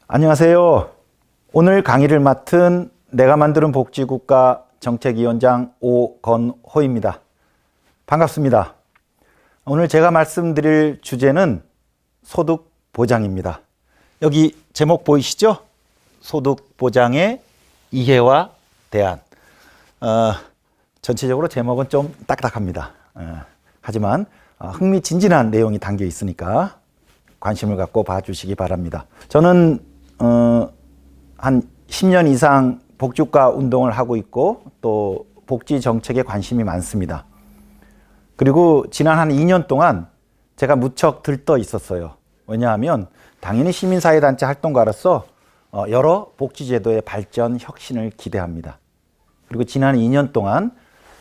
안녕하세요. 오늘 강의를 맡은 내가 만드는 복지국가 정책위원장 오건호입니다. 반갑습니다. 오늘 제가 말씀드릴 주제는 소득보장입니다. 여기 제목 보이시죠? 소득보장의 이해와 대안. 전체적으로 제목은 좀 딱딱합니다. 하지만 흥미진진한 내용이 담겨 있으니까 관심을 갖고 봐주시기 바랍니다. 저는 한 10년 이상 복지국가 운동을 하고 있고 또 복지 정책에 관심이 많습니다. 그리고 지난 한 2년 동안 제가 무척 들떠 있었어요. 왜냐하면 당연히 시민사회단체 활동가로서 여러 복지제도의 발전, 혁신을 기대합니다. 그리고 지난 2년 동안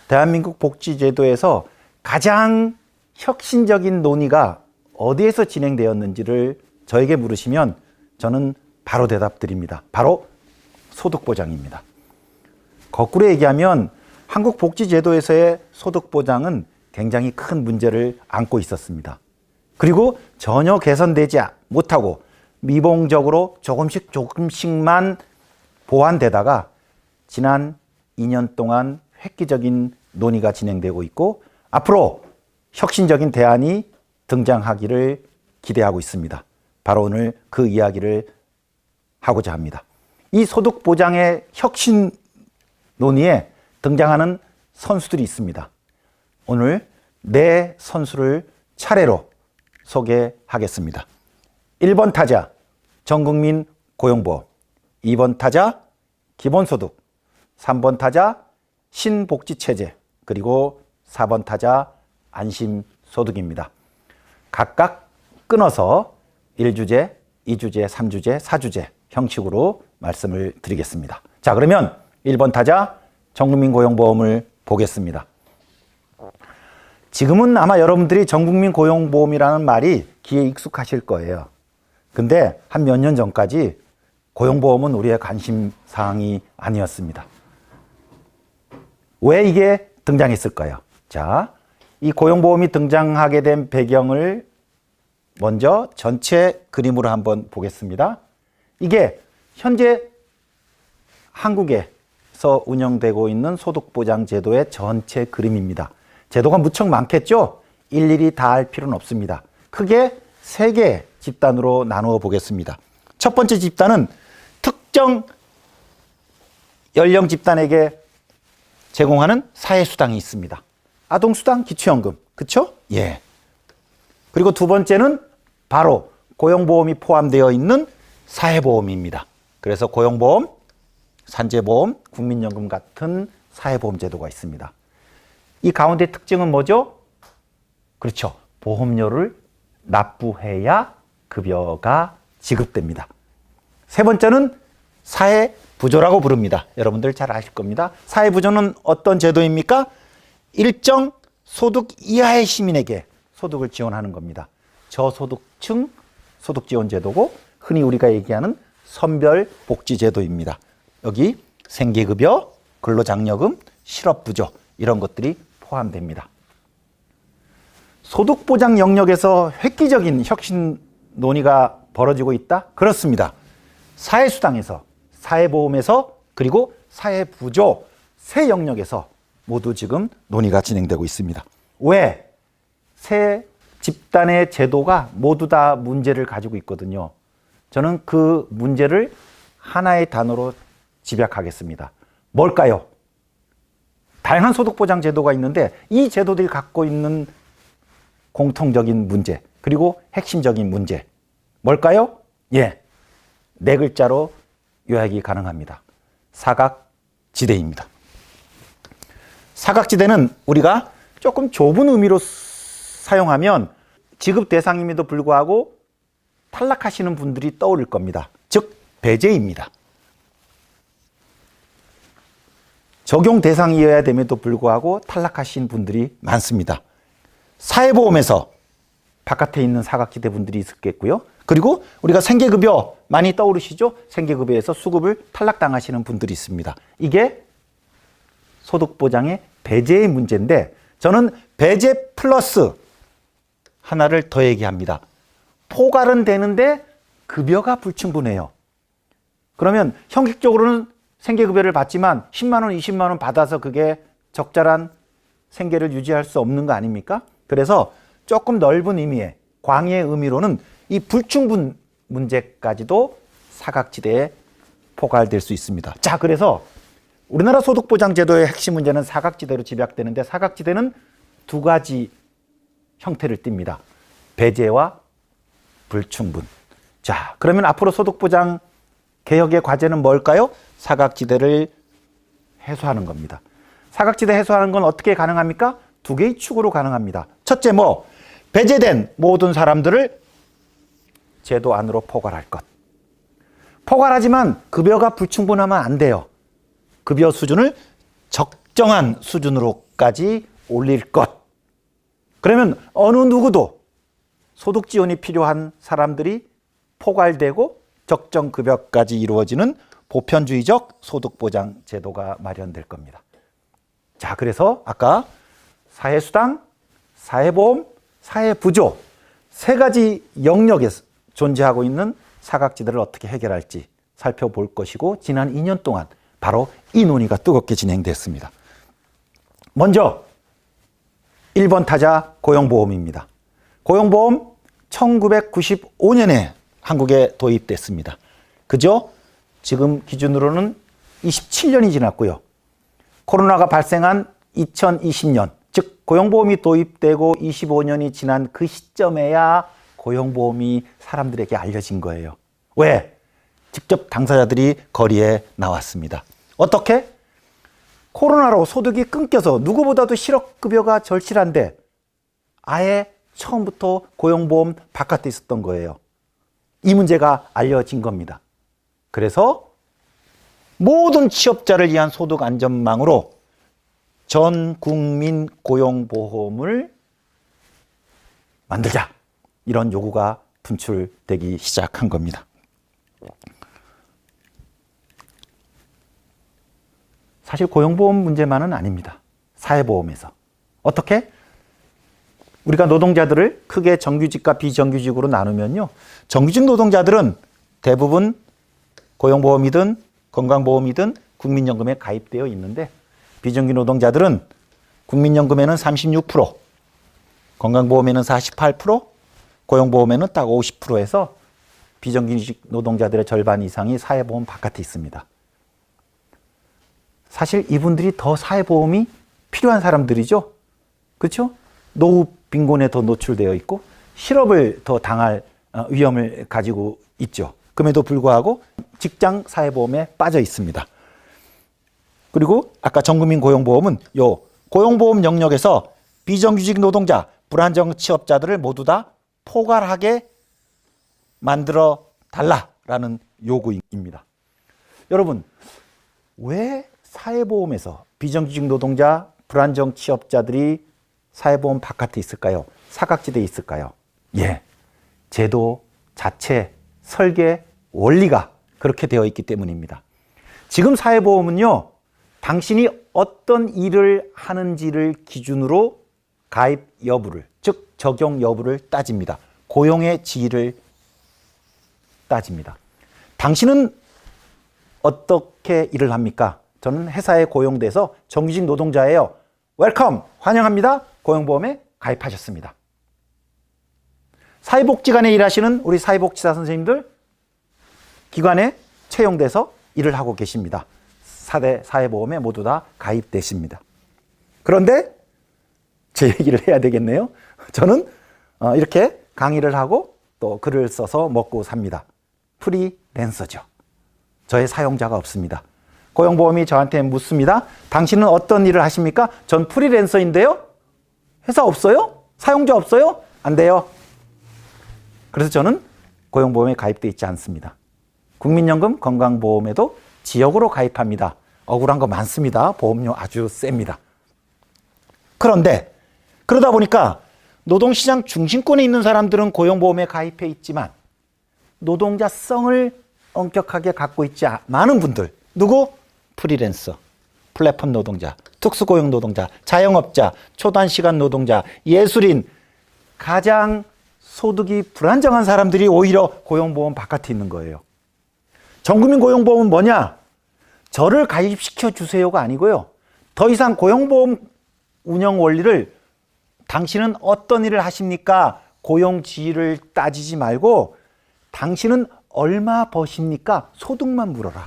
대한민국 복지제도에서 가장 혁신적인 논의가 어디에서 진행되었는지를 저에게 물으시면 저는 바로 대답 드립니다. 바로 소득보장입니다. 거꾸로 얘기하면 한국 복지제도에서의 소득보장은 굉장히 큰 문제를 안고 있었습니다. 그리고 전혀 개선되지 못하고 미봉적으로 조금씩만 보완되다가 지난 2년 동안 획기적인 논의가 진행되고 있고 앞으로 혁신적인 대안이 등장하기를 기대하고 있습니다. 바로 오늘 그 이야기를 하고자 합니다. 이 소득보장의 혁신 논의에 등장하는 선수들이 있습니다. 오늘 네 선수를 차례로 소개하겠습니다. 1번 타자 전국민 고용보험, 2번 타자 기본소득, 3번 타자 신복지체제, 그리고 4번 타자 안심소득입니다. 각각 끊어서 1주제, 2주제, 3주제, 4주제 형식으로 말씀을 드리겠습니다. 자, 그러면 1번 타자 전국민고용보험을 보겠습니다. 지금은 아마 여러분들이 전국민고용보험이라는 말이 귀에 익숙하실 거예요. 근데 한 몇 년 전까지 고용보험은 우리의 관심사항이 아니었습니다. 왜 이게 등장했을까요? 자, 이 고용보험이 등장하게 된 배경을 먼저 전체 그림으로 한번 보겠습니다. 이게 현재 한국에서 운영되고 있는 소득보장제도의 전체 그림입니다. 제도가 무척 많겠죠? 일일이 다 할 필요는 없습니다. 크게 3개 집단으로 나누어 보겠습니다. 첫 번째 집단은 특정 연령 집단에게 제공하는 사회수당이 있습니다. 아동수당, 기초연금, 그쵸? 예. 그리고 두 번째는 바로 고용보험이 포함되어 있는 사회보험입니다. 그래서 고용보험, 산재보험, 국민연금 같은 사회보험 제도가 있습니다. 이 가운데 특징은 뭐죠? 그렇죠. 보험료를 납부해야 급여가 지급됩니다. 세 번째는 사회부조라고 부릅니다. 여러분들 잘 아실 겁니다. 사회부조는 어떤 제도입니까? 일정 소득 이하의 시민에게 소득을 지원하는 겁니다. 저소득층 소득지원제도고 흔히 우리가 얘기하는 선별복지제도입니다. 여기 생계급여, 근로장려금, 실업부조 이런 것들이 포함됩니다. 소득보장 영역에서 획기적인 혁신 논의가 벌어지고 있다? 그렇습니다. 사회수당에서, 사회보험에서, 그리고 사회부조 세 영역에서 모두 지금 논의가 진행되고 있습니다. 왜? 세 집단의 제도가 모두 다 문제를 가지고 있거든요. 저는 그 문제를 하나의 단어로 집약하겠습니다. 뭘까요? 다양한 소득보장 제도가 있는데 이 제도들이 갖고 있는 공통적인 문제, 그리고 핵심적인 문제 뭘까요? 예, 4글자로 요약이 가능합니다. 사각지대입니다. 사각지대는 우리가 조금 좁은 의미로 사용하면 지급 대상임에도 불구하고 탈락하시는 분들이 떠오를 겁니다. 즉 배제입니다. 적용 대상이어야 됨에도 불구하고 탈락하신 분들이 많습니다. 사회보험에서 바깥에 있는 사각지대 분들이 있었겠고요. 그리고 우리가 생계급여 많이 떠오르시죠? 생계급여에서 수급을 탈락당하시는 분들이 있습니다. 이게 소득보장의 배제의 문제인데 저는 배제 플러스 하나를 더 얘기합니다. 포괄은 되는데 급여가 불충분해요. 그러면 형식적으로는 생계급여를 받지만 10만 원, 20만 원 받아서 그게 적절한 생계를 유지할 수 없는 거 아닙니까? 그래서 조금 넓은 의미의 광의의 의미로는 이 불충분 문제까지도 사각지대에 포괄될 수 있습니다. 자, 그래서 우리나라 소득보장제도의 핵심 문제는 사각지대로 집약되는데 사각지대는 두 가지 형태를 띱니다. 배제와 불충분. 자, 그러면 앞으로 소득보장 개혁의 과제는 뭘까요? 사각지대를 해소하는 겁니다. 사각지대 해소하는 건 어떻게 가능합니까? 두 개의 축으로 가능합니다. 첫째, 배제된 모든 사람들을 제도 안으로 포괄할 것. 포괄하지만 급여가 불충분하면 안 돼요. 급여 수준을 적정한 수준으로까지 올릴 것. 그러면 어느 누구도 소득 지원이 필요한 사람들이 포괄되고 적정 급여까지 이루어지는 보편주의적 소득보장 제도가 마련될 겁니다. 자, 그래서 아까 사회수당, 사회보험, 사회부조 세 가지 영역에 존재하고 있는 사각지대를 어떻게 해결할지 살펴볼 것이고 지난 2년 동안 바로 이 논의가 뜨겁게 진행됐습니다. 먼저 1번 타자 고용보험입니다. 고용보험 1995년에 한국에 도입됐습니다. 그죠? 지금 기준으로는 27년이 지났고요. 코로나가 발생한 2020년, 즉 고용보험이 도입되고 25년이 지난 그 시점에야 고용보험이 사람들에게 알려진 거예요. 왜? 직접 당사자들이 거리에 나왔습니다. 어떻게? 코로나로 소득이 끊겨서 누구보다도 실업급여가 절실한데 아예 처음부터 고용보험 바깥에 있었던 거예요. 이 문제가 알려진 겁니다. 그래서 모든 취업자를 위한 소득 안전망으로 전 국민 고용보험을 만들자. 이런 요구가 분출되기 시작한 겁니다. 사실 고용보험 문제만은 아닙니다. 사회보험에서. 어떻게? 우리가 노동자들을 크게 정규직과 비정규직으로 나누면요. 정규직 노동자들은 대부분 고용보험이든 건강보험이든 국민연금에 가입되어 있는데 비정규 노동자들은 국민연금에는 36%, 건강보험에는 48%, 고용보험에는 딱 50%에서 비정규직 노동자들의 절반 이상이 사회보험 바깥에 있습니다. 사실 이분들이 더 사회보험이 필요한 사람들이죠. 그렇죠? 노후 빈곤에 더 노출되어 있고 실업을 더 당할 위험을 가지고 있죠. 그럼에도 불구하고 직장 사회보험에 빠져 있습니다. 그리고 아까 전국민 고용보험은 요 고용보험 영역에서 비정규직 노동자, 불안정 취업자들을 모두 다 포괄하게 만들어 달라라는 요구입니다. 여러분, 왜 사회보험에서 비정규직 노동자, 불안정 취업자들이 사회보험 바깥에 있을까요? 사각지대에 있을까요? 예, 제도 자체, 설계, 원리가 그렇게 되어 있기 때문입니다. 지금 사회보험은요, 당신이 어떤 일을 하는지를 기준으로 가입 여부를, 즉 적용 여부를 따집니다. 고용의 지위를 따집니다. 당신은 어떻게 일을 합니까? 저는 회사에 고용돼서 정규직 노동자예요. 웰컴! 환영합니다. 고용보험에 가입하셨습니다. 사회복지관에 일하시는 우리 사회복지사 선생님들 기관에 채용돼서 일을 하고 계십니다. 4대 사회보험에 모두 다 가입되십니다. 그런데 제 얘기를 해야 되겠네요. 저는 이렇게 강의를 하고 또 글을 써서 먹고 삽니다. 프리랜서죠. 저의 사용자가 없습니다. 고용보험이 저한테 묻습니다. 당신은 어떤 일을 하십니까? 전 프리랜서인데요. 회사 없어요? 사용자 없어요? 안 돼요. 그래서 저는 고용보험에 가입되어 있지 않습니다. 국민연금, 건강보험에도 지역으로 가입합니다. 억울한 거 많습니다. 보험료 아주 셉니다. 그런데 그러다 보니까 노동시장 중심권에 있는 사람들은 고용보험에 가입해 있지만 노동자성을 엄격하게 갖고 있지 않은 분들, 누구? 프리랜서, 플랫폼 노동자, 특수고용 노동자, 자영업자, 초단시간 노동자, 예술인, 가장 소득이 불안정한 사람들이 오히려 고용보험 바깥에 있는 거예요. 전국민 고용보험은 뭐냐? 저를 가입시켜 주세요가 아니고요. 더 이상 고용보험 운영 원리를 당신은 어떤 일을 하십니까? 고용지위를 따지지 말고 당신은 얼마 버십니까? 소득만 물어라.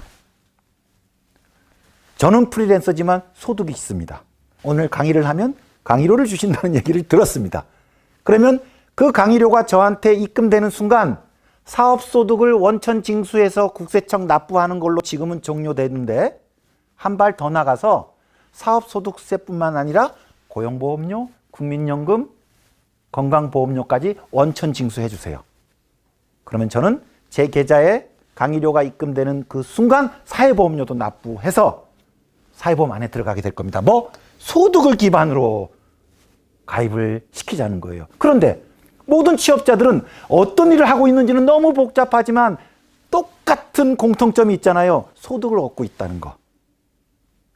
저는 프리랜서지만 소득이 있습니다. 오늘 강의를 하면 강의료를 주신다는 얘기를 들었습니다. 그러면 그 강의료가 저한테 입금되는 순간 사업소득을 원천 징수해서 국세청 납부하는 걸로 지금은 종료되는데 한 발 더 나가서 사업소득세뿐만 아니라 고용보험료, 국민연금, 건강보험료까지 원천 징수해 주세요. 그러면 저는 제 계좌에 강의료가 입금되는 그 순간 사회보험료도 납부해서 사회보험 안에 들어가게 될 겁니다. 뭐? 소득을 기반으로 가입을 시키자는 거예요. 그런데 모든 취업자들은 어떤 일을 하고 있는지는 너무 복잡하지만 똑같은 공통점이 있잖아요. 소득을 얻고 있다는 거.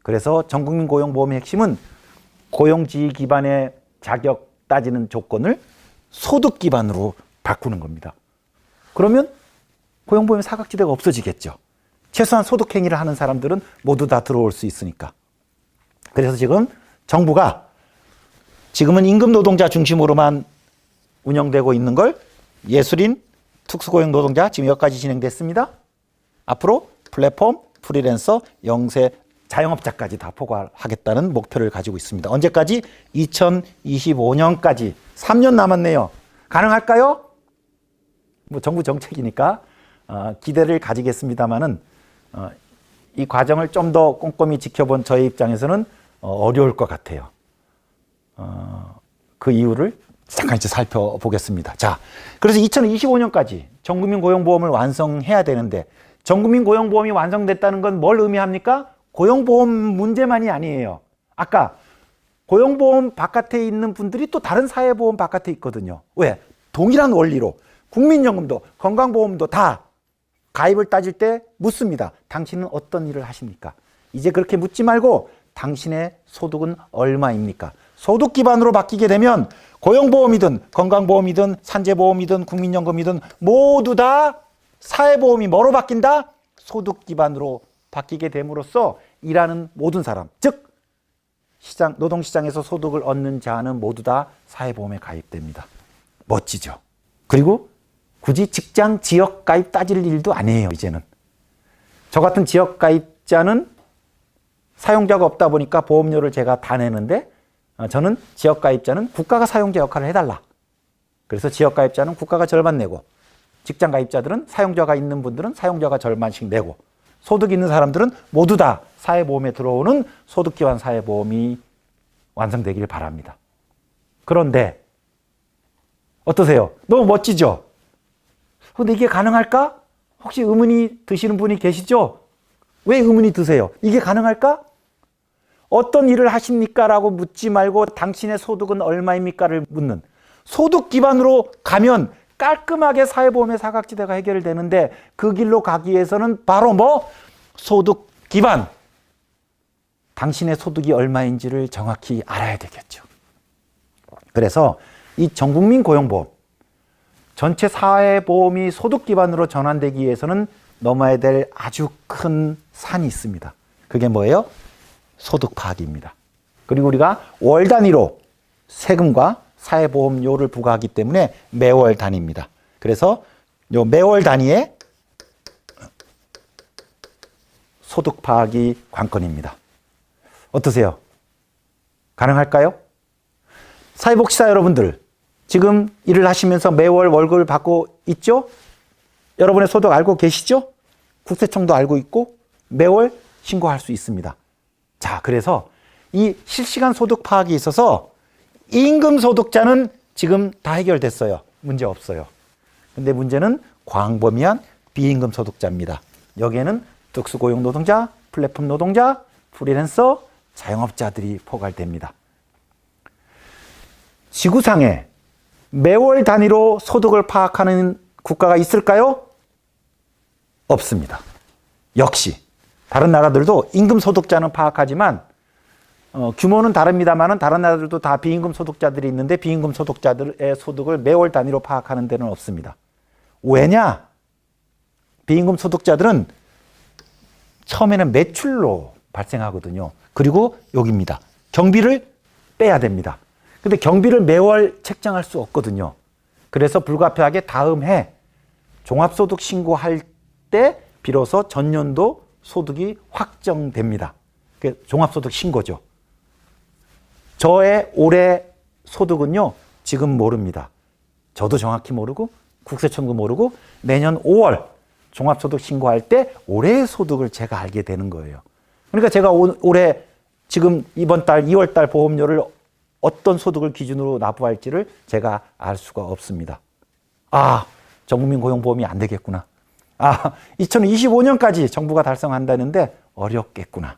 그래서 전국민 고용보험의 핵심은 고용지위 기반의 자격 따지는 조건을 소득 기반으로 바꾸는 겁니다. 그러면 고용보험의 사각지대가 없어지겠죠. 최소한 소득 행위를 하는 사람들은 모두 다 들어올 수 있으니까. 그래서 지금 정부가 지금은 임금 노동자 중심으로만 운영되고 있는 걸 예술인, 특수고용 노동자 지금 여기까지 진행됐습니다. 앞으로 플랫폼, 프리랜서, 영세, 자영업자까지 다 포괄하겠다는 목표를 가지고 있습니다. 언제까지? 2025년까지 3년 남았네요. 가능할까요? 뭐 정부 정책이니까 기대를 가지겠습니다만은 이 과정을 좀 더 꼼꼼히 지켜본 저의 입장에서는 어려울 것 같아요. 그 이유를 잠깐 이제 살펴보겠습니다. 자, 그래서 2025년까지 전국민 고용보험을 완성해야 되는데 전국민 고용보험이 완성됐다는 건 뭘 의미합니까? 고용보험 문제만이 아니에요. 아까 고용보험 바깥에 있는 분들이 또 다른 사회보험 바깥에 있거든요. 왜? 동일한 원리로 국민연금도 건강보험도 다 가입을 따질 때 묻습니다. 당신은 어떤 일을 하십니까? 이제 그렇게 묻지 말고 당신의 소득은 얼마입니까? 소득 기반으로 바뀌게 되면 고용보험이든 건강보험이든 산재보험이든 국민연금이든 모두 다 사회보험이 뭐로 바뀐다? 소득 기반으로 바뀌게 됨으로써 일하는 모든 사람, 즉 노동시장에서 소득을 얻는 자는 모두 다 사회보험에 가입됩니다. 멋지죠? 그리고 굳이 직장 지역 가입 따질 일도 아니에요. 이제는 저 같은 지역 가입자는 사용자가 없다 보니까 보험료를 제가 다 내는데 저는 지역 가입자는 국가가 사용자 역할을 해달라. 그래서 지역 가입자는 국가가 절반 내고 직장 가입자들은 사용자가 있는 분들은 사용자가 절반씩 내고 소득 있는 사람들은 모두 다 사회보험에 들어오는 소득기반 사회보험이 완성되길 바랍니다. 그런데 어떠세요? 너무 멋지죠? 근데 이게 가능할까? 혹시 의문이 드시는 분이 계시죠? 왜 의문이 드세요? 이게 가능할까? 어떤 일을 하십니까? 라고 묻지 말고 당신의 소득은 얼마입니까?를 묻는 소득 기반으로 가면 깔끔하게 사회보험의 사각지대가 해결되는데 그 길로 가기 위해서는 바로 뭐? 소득 기반. 당신의 소득이 얼마인지를 정확히 알아야 되겠죠. 그래서 이 전국민 고용보험, 전체 사회보험이 소득 기반으로 전환되기 위해서는 넘어야 될 아주 큰 산이 있습니다. 그게 뭐예요? 소득 파악입니다. 그리고 우리가 월 단위로 세금과 사회보험료를 부과하기 때문에 매월 단위입니다. 그래서 요 매월 단위의 소득 파악이 관건입니다. 어떠세요? 가능할까요? 사회복지사 여러분들, 지금 일을 하시면서 매월 월급을 받고 있죠? 여러분의 소득 알고 계시죠? 국세청도 알고 있고 매월 신고할 수 있습니다. 자, 그래서 이 실시간 소득 파악이 있어서 임금 소득자는 지금 다 해결됐어요. 문제 없어요. 근데 문제는 광범위한 비임금 소득자입니다. 여기에는 특수고용 노동자, 플랫폼 노동자, 프리랜서, 자영업자들이 포괄됩니다. 지구상에 매월 단위로 소득을 파악하는 국가가 있을까요? 없습니다. 역시 다른 나라들도 임금 소득자는 파악하지만 규모는 다릅니다만 다른 나라들도 다 비임금 소득자들이 있는데 비임금 소득자들의 소득을 매월 단위로 파악하는 데는 없습니다. 왜냐? 비임금 소득자들은 처음에는 매출로 발생하거든요. 그리고 여기입니다. 경비를 빼야 됩니다. 근데 경비를 매월 책정할 수 없거든요. 그래서 불가피하게 다음 해 종합소득 신고할 때 비로소 전년도 소득이 확정됩니다. 그게 종합소득 신고죠. 저의 올해 소득은요, 지금 모릅니다. 저도 정확히 모르고 국세청도 모르고 내년 5월 종합소득 신고할 때 올해의 소득을 제가 알게 되는 거예요. 그러니까 제가 올해 지금 이번 달 2월 달 보험료를 어떤 소득을 기준으로 납부할지를 제가 알 수가 없습니다. 아, 전국민 고용보험이 안 되겠구나. 아, 2025년까지 정부가 달성한다는데 어렵겠구나.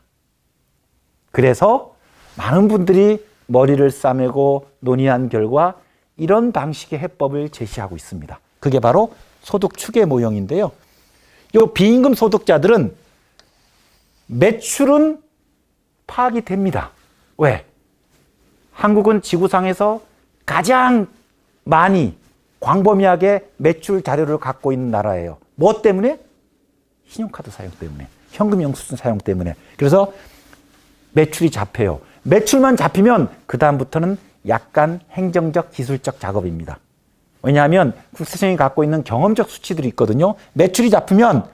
그래서 많은 분들이 머리를 싸매고 논의한 결과 이런 방식의 해법을 제시하고 있습니다. 그게 바로 소득 추계 모형인데요. 이 비임금 소득자들은 매출은 파악이 됩니다. 왜? 한국은 지구상에서 가장 많이 광범위하게 매출 자료를 갖고 있는 나라예요. 뭐 때문에? 신용카드 사용 때문에, 현금 영수증 사용 때문에. 그래서 매출이 잡혀요. 매출만 잡히면 그 다음부터는 약간 행정적, 기술적 작업입니다. 왜냐하면 국세청이 갖고 있는 경험적 수치들이 있거든요. 매출이 잡히면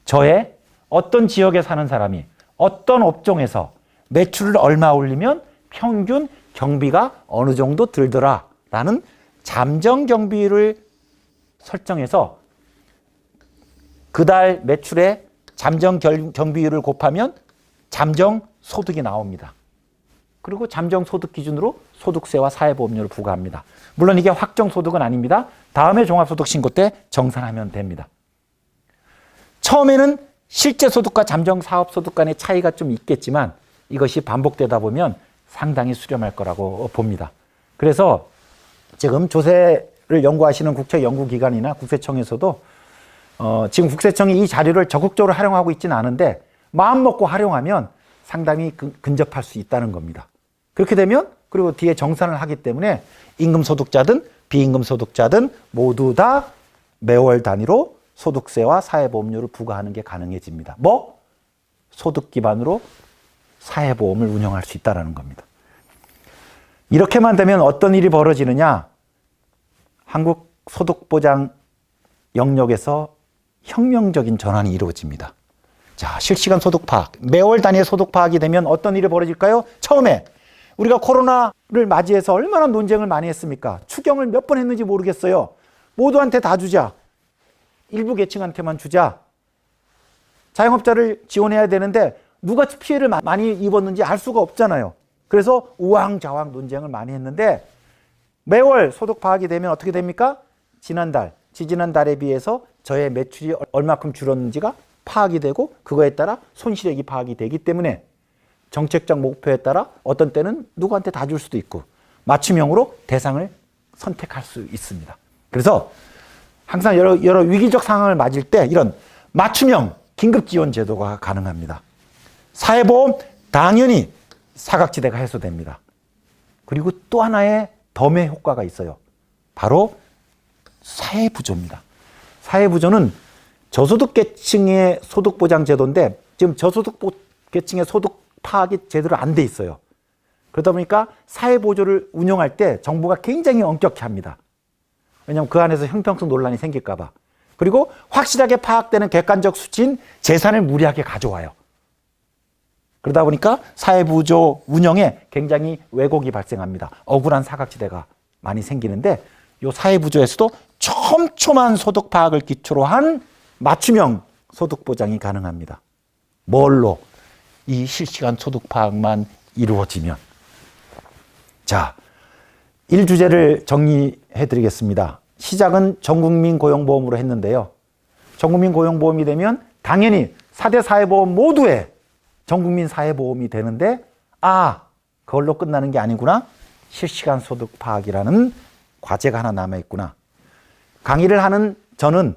저의 어떤 지역에 사는 사람이 어떤 업종에서 매출을 얼마 올리면 평균 경비가 어느 정도 들더라라는 잠정 경비를 설정해서 그달 매출의 잠정 경비율을 곱하면 잠정 소득이 나옵니다. 그리고 잠정 소득 기준으로 소득세와 사회보험료를 부과합니다. 물론 이게 확정 소득은 아닙니다. 다음에 종합소득 신고 때 정산하면 됩니다. 처음에는 실제 소득과 잠정 사업 소득 간의 차이가 좀 있겠지만 이것이 반복되다 보면 상당히 수렴할 거라고 봅니다. 그래서 지금 조세를 연구하시는 국책연구기관이나 국세청에서도 지금 국세청이 이 자료를 적극적으로 활용하고 있지는 않은데 마음 먹고 활용하면 상당히 근접할 수 있다는 겁니다. 그렇게 되면 그리고 뒤에 정산을 하기 때문에 임금소득자든 비임금소득자든 모두 다 매월 단위로 소득세와 사회보험료를 부과하는 게 가능해집니다. 뭐? 소득 기반으로 사회보험을 운영할 수 있다는 겁니다. 이렇게만 되면 어떤 일이 벌어지느냐? 한국 소득보장 영역에서 혁명적인 전환이 이루어집니다. 자, 실시간 소득 파악, 매월 단위의 소득 파악이 되면 어떤 일이 벌어질까요? 처음에 우리가 코로나를 맞이해서 얼마나 논쟁을 많이 했습니까? 추경을 몇 번 했는지 모르겠어요. 모두한테 다 주자. 일부 계층한테만 주자. 자영업자를 지원해야 되는데 누가 피해를 많이 입었는지 알 수가 없잖아요. 그래서 우왕좌왕 논쟁을 많이 했는데 매월 소득 파악이 되면 어떻게 됩니까? 지난달, 지지난달에 비해서 저의 매출이 얼마큼 줄었는지가 파악이 되고 그거에 따라 손실액이 파악이 되기 때문에 정책적 목표에 따라 어떤 때는 누구한테 다 줄 수도 있고 맞춤형으로 대상을 선택할 수 있습니다. 그래서 항상 여러 위기적 상황을 맞을 때 이런 맞춤형 긴급지원 제도가 가능합니다. 사회보험 당연히 사각지대가 해소됩니다. 그리고 또 하나의 덤의 효과가 있어요. 바로 사회부조입니다. 사회부조는 저소득계층의 소득보장제도인데 지금 저소득계층의 소득 파악이 제대로 안 돼 있어요. 그러다 보니까 사회보조를 운영할 때 정부가 굉장히 엄격히 합니다. 왜냐하면 그 안에서 형평성 논란이 생길까 봐. 그리고 확실하게 파악되는 객관적 수치인 재산을 무리하게 가져와요. 그러다 보니까 사회부조 운영에 굉장히 왜곡이 발생합니다. 억울한 사각지대가 많이 생기는데 이 사회부조에서도 촘촘한 소득 파악을 기초로 한 맞춤형 소득 보장이 가능합니다. 뭘로? 이 실시간 소득 파악만 이루어지면. 자, 1주제를 정리해 드리겠습니다. 시작은 전국민 고용보험으로 했는데요. 전국민 고용보험이 되면 당연히 4대 사회보험 모두의 전국민 사회보험이 되는데 그걸로 끝나는 게 아니구나. 실시간 소득 파악이라는 과제가 하나 남아있구나. 강의를 하는 저는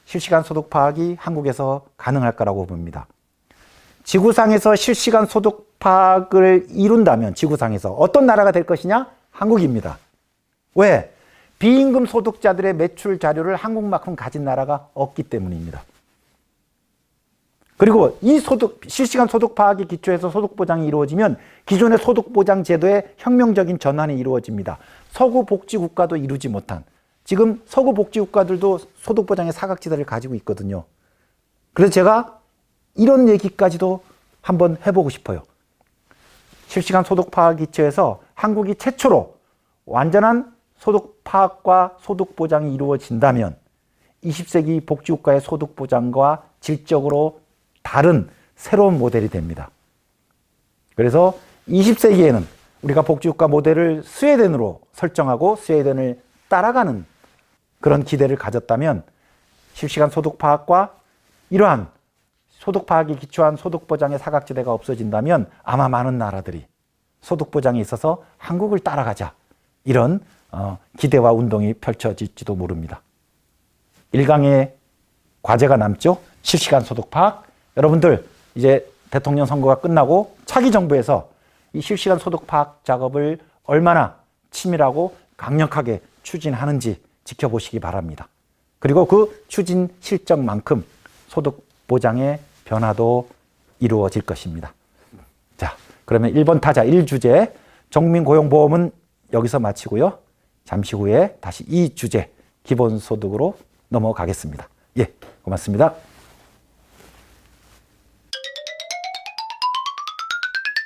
실시간 소득 파악이 한국에서 가능할 거라고 봅니다. 지구상에서 실시간 소득 파악을 이룬다면 지구상에서 어떤 나라가 될 것이냐? 한국입니다. 왜? 비임금 소득자들의 매출 자료를 한국만큼 가진 나라가 없기 때문입니다. 그리고 이 실시간 소득 파악에 기초해서 소득 보장이 이루어지면 기존의 소득 보장 제도의 혁명적인 전환이 이루어집니다. 서구 복지 국가도 이루지 못한, 지금 서구 복지 국가들도 소득 보장의 사각지대를 가지고 있거든요. 그래서 제가 이런 얘기까지도 한번 해보고 싶어요. 실시간 소득 파악 기초에서 한국이 최초로 완전한 소득 파악과 소득 보장이 이루어진다면 20세기 복지국가의 소득 보장과 질적으로 다른 새로운 모델이 됩니다. 그래서 20세기에는 우리가 복지국가 모델을 스웨덴으로 설정하고 스웨덴을 따라가는 그런 기대를 가졌다면 실시간 소득 파악과 이러한 소득 파악에 기초한 소득 보장의 사각지대가 없어진다면 아마 많은 나라들이 소득 보장에 있어서 한국을 따라가자, 이런 기대와 운동이 펼쳐질지도 모릅니다. 1강의 과제가 남죠. 실시간 소득 파악. 여러분들 이제 대통령 선거가 끝나고 차기 정부에서 이 실시간 소득 파악 작업을 얼마나 치밀하고 강력하게 추진하는지 지켜보시기 바랍니다. 그리고 그 추진 실적만큼 소득 보장의 변화도 이루어질 것입니다. 자, 그러면 1번 타자 1주제 정민고용보험은 여기서 마치고요. 잠시 후에 다시 2주제 기본소득으로 넘어가겠습니다. 예, 고맙습니다.